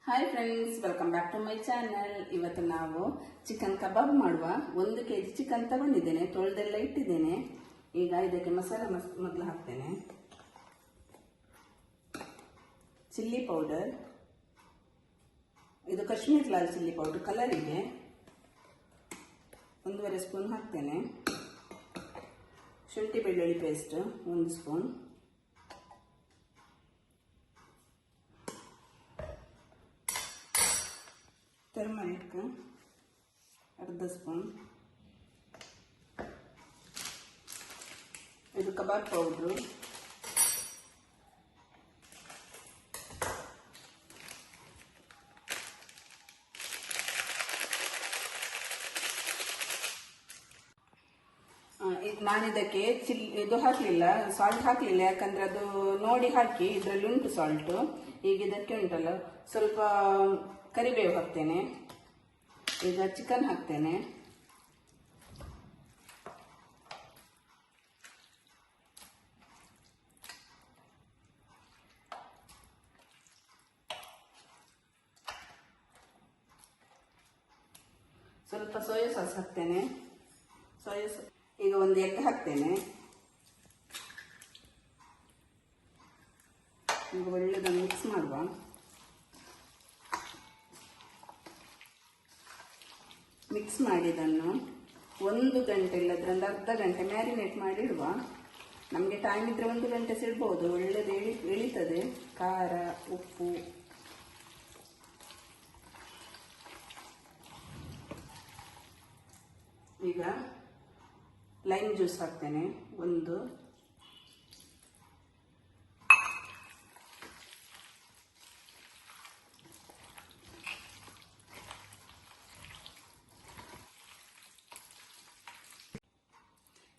Hi friends, welcome back to my channel. ಇವತ್ತು ನಾವು chicken ಕಬಾಬ್ ಮಾಡುವ. 1 kg ಚಿಕನ್ ತಗೊಂಡಿದ್ದೇನೆ, ತೊಳೆದೆಲ್ಲ ಇಟ್ಟಿದ್ದೇನೆ. ಈಗ ಇದಕ್ಕೆ ಮಸಾಲೆ ಮೊದಲು ಹಾಕ್ತೇನೆ. ಚಿಲ್ಲಿ ಪೌಡರ್, ಇದು ಕಾಶ್ಮೀರ್ ಲಾಲ್ ಚಿಲ್ಲಿ ಪೌಡರ್ ಕಲರಿಗೆ 1.5 ಸ್ಪೂನ್ ಹಾಕ್ತೇನೆ. ಶುಂಠಿ ಬೆಳ್ಳುಳ್ಳಿ ಪೇಸ್ಟ್ 1 ಸ್ಪೂನ್, ಟರ್ಮರಿಕ್ 1/2 ಸ್ಪೂನ್, ಇದು ಕಬಾಬ್ ಪೌಡ್ರು, ನಾನಿದಕ್ಕೆ ಇದು ಹಾಕಲಿಲ್ಲ, ಸಾಲ್ಟ್ ಹಾಕಲಿಲ್ಲ, ಯಾಕಂದ್ರೆ ಅದು ನೋಡಿ ಹಾಕಿ, ಇದರಲ್ಲಿ ಉಂಟು ಸಾಲ್ಟು. ಈಗ ಇದಕ್ಕೆ ಉಂಟಲ್ಲ ಸ್ವಲ್ಪ ಕರಿಬೇವು ಹಾಕ್ತೇನೆ. ಈಗ ಚಿಕನ್ ಹಾಕ್ತೇನೆ. ಸ್ವಲ್ಪ ಸೋಯಾ ಸಾಸ್ ಹಾಕ್ತೇನೆ. ಈಗ 1 ಎಗ್ ಹಾಕ್ತೇನೆ. ಈಗ ಒಳ್ಳೆದನ್ನು ಮಿಕ್ಸ್ ಮಾಡುವ. ಮಿಕ್ಸ್ ಮಾಡಿ ಇದನ್ನು 1 ಗಂಟೆ ಇಲ್ಲದ್ರೆ 1/2 ಗಂಟೆ ಮ್ಯಾರಿನೇಟ್ ಮಾಡಿ ಇಡುವ. ನಮಗೆ ಟೈಮ್ ಇದ್ರೆ 1 ಗಂಟೆ ಸಿಡ್ಬೋದು, ಒಳ್ಳೆದು ಎಳಿತದೆ. ಖಾರ, ಉಪ್ಪು, ಈಗ ಲೈಮ್ ಜ್ಯೂಸ್ ಹಾಕ್ತೇನೆ 1.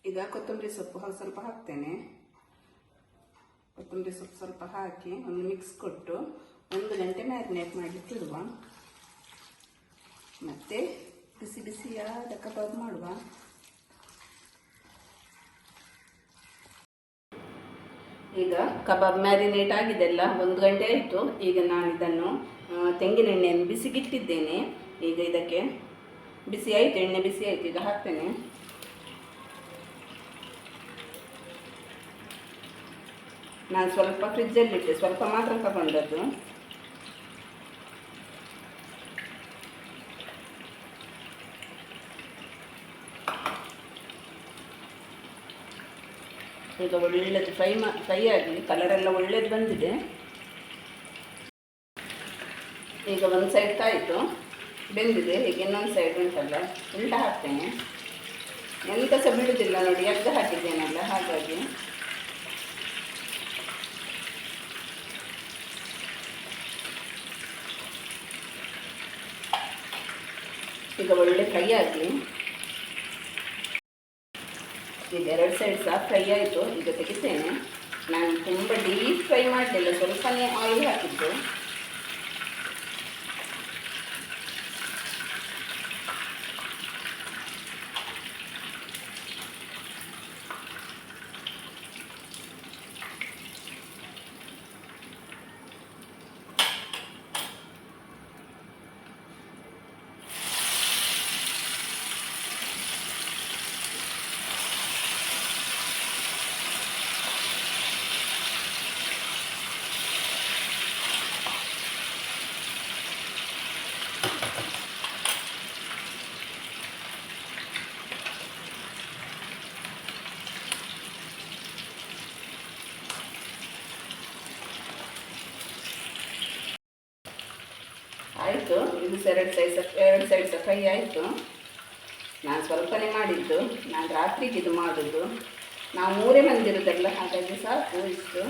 ಈಗ ಕೊತ್ತಂಬರಿ ಸೊಪ್ಪು ಸ್ವಲ್ಪ ಹಾಕ್ತೇನೆ. ಕೊತ್ತಂಬರಿ ಸೊಪ್ಪು ಸ್ವಲ್ಪ ಹಾಕಿ ಒಂದು ಮಿಕ್ಸ್ ಕೊಟ್ಟು 1 ಗಂಟೆ ಮ್ಯಾರಿನೇಟ್ ಮಾಡಲಿಕ್ಕಿಡುವ. ಮತ್ತೆ ಬಿಸಿ ಬಿಸಿಯಾದ ಕಬಾಬ್ ಮಾಡುವ. ಈಗ ಕಬಾಬ್ ಮ್ಯಾರಿನೇಟ್ ಆಗಿದೆಲ್ಲ 1 ಗಂಟೆ ಆಯಿತು. ಈಗ ನಾನು ಇದನ್ನು ತೆಂಗಿನ ಎಣ್ಣೆಯನ್ನು ಬಿಸಿಗಿಟ್ಟಿದ್ದೇನೆ. ಈಗ ಇದಕ್ಕೆ ಬಿಸಿ ಆಯಿತು, ಎಣ್ಣೆ ಬಿಸಿ ಆಯಿತು. ಈಗ ಹಾಕ್ತೇನೆ. ನಾನು ಸ್ವಲ್ಪ ಫ್ರಿಜ್ಜಲ್ಲಿಟ್ಟೆ, ಸ್ವಲ್ಪ ಮಾತ್ರ ತಗೊಂಡದ್ದು. ಈಗ ಒಳ್ಳೆದು ಫ್ರೈ ಆಗಿ ಕಲರೆಲ್ಲ ಒಳ್ಳೇದು ಬಂದಿದೆ. ಈಗ 1 ಸೈಡ್ ಕಾಯಿತು, ಬೆಂದಿದೆ. ಈಗ ಇನ್ನೊಂದು ಸೈಡ್ ಉಂಟಲ್ಲ ಉಲ್ಟ ಹಾಕ್ತೇನೆ. ಎಂತ ಸಹ ಬಿಡುವುದಿಲ್ಲ ನೋಡಿ, ಎಗ್ ಹಾಕಿದ್ದೇನಲ್ಲ ಹಾಗಾಗಿ. ಈಗ ಒಳ್ಳೆ ಫ್ರೈ ಆಗಲಿ. ಈಗ 2 ಸೈಡ್ ಸಹ ಫ್ರೈ ಆಯಿತು. ಈಗ ತೆಗಿತೇನೆ. ನಾನು ತುಂಬ ಡೀಪ್ ಫ್ರೈ ಮಾಡಲಿಲ್ಲ, ಸ್ವಲ್ಪನೇ ಆಯಿಲ್ ಹಾಕಿದ್ದು. ಆಯಿತು. ಇದು 2 ಸೈಡ್ ಸಹ ಫ್ರೈ ಆಯಿತು. ನಾನು ಸ್ವಲ್ಪನೇ ಮಾಡಿದ್ದು, ನಾನು ರಾತ್ರಿಗೆ ಇದು ಮಾಡೋದು. ನಾವು 3 ಮಂದಿ ಇರೋದಲ್ಲ, ಹಾಗಾಗಿ ಸಾಕು ಇಷ್ಟು.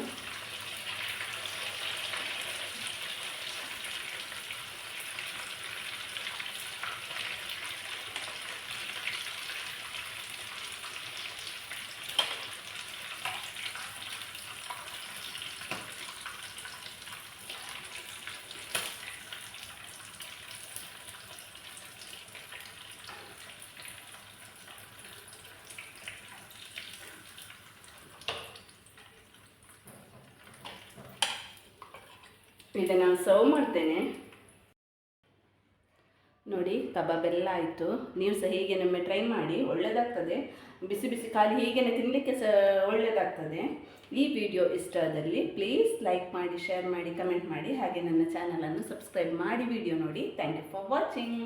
ಇದನ್ನು ಸರ್ವ್ ಮಾಡ್ತೇನೆ. ನೋಡಿ ಕಬಾಬ್ ಎಲ್ಲ ಆಯಿತು. ನೀವು ಸಹ ಹೀಗೆ ಒಮ್ಮೆ ಟ್ರೈ ಮಾಡಿ, ಒಳ್ಳೆಯದಾಗ್ತದೆ. ಬಿಸಿ ಬಿಸಿ ಖಾಲಿ ಹೀಗೇನೆ ತಿನ್ನಲಿಕ್ಕೆ ಸಹ ಒಳ್ಳೆಯದಾಗ್ತದೆ. ಈ ವಿಡಿಯೋ ಇಷ್ಟ ಆದಲ್ಲಿ ಪ್ಲೀಸ್ ಲೈಕ್ ಮಾಡಿ, ಶೇರ್ ಮಾಡಿ, ಕಮೆಂಟ್ ಮಾಡಿ, ಹಾಗೆ ನನ್ನ ಚಾನಲನ್ನು ಸಬ್ಸ್ಕ್ರೈಬ್ ಮಾಡಿ ವಿಡಿಯೋ ನೋಡಿ. Thank you for watching.